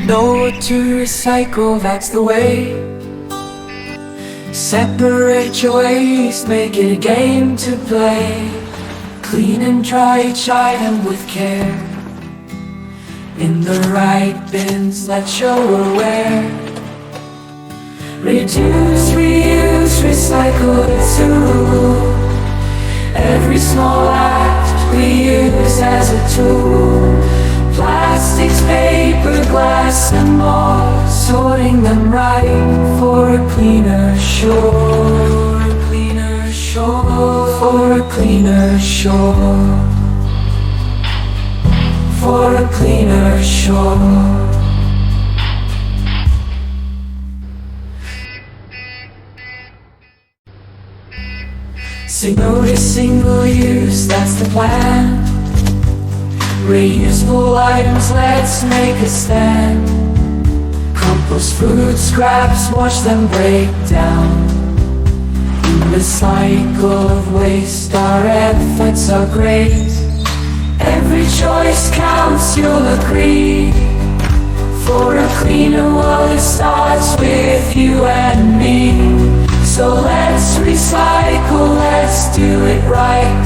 Know what to recycle, that's the way. Separate your waste, make it a game to play. Clean and dry each item with care. In the right bins, let you're aware. Reduce, reuse, recycle, it's a rule. Every small act we use as a tool. Plastics, paper, glass and more. Sorting them right for a cleaner shore. For a cleaner shore. For a cleaner shore. For a cleaner shore. No to single use, that's the plan. Reusable items, let's make a stand. Compost food scraps, watch them break down. In the cycle of waste, our efforts are great. Every choice counts, you'll agree. For a cleaner world, it starts with you and me. So let's recycle, let's do it right.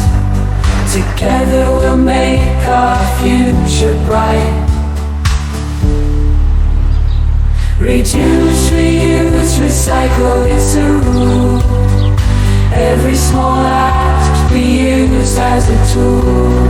Together we'll make our future bright. Reduce, reuse, recycle, it's a rule. Every small act we use as a tool.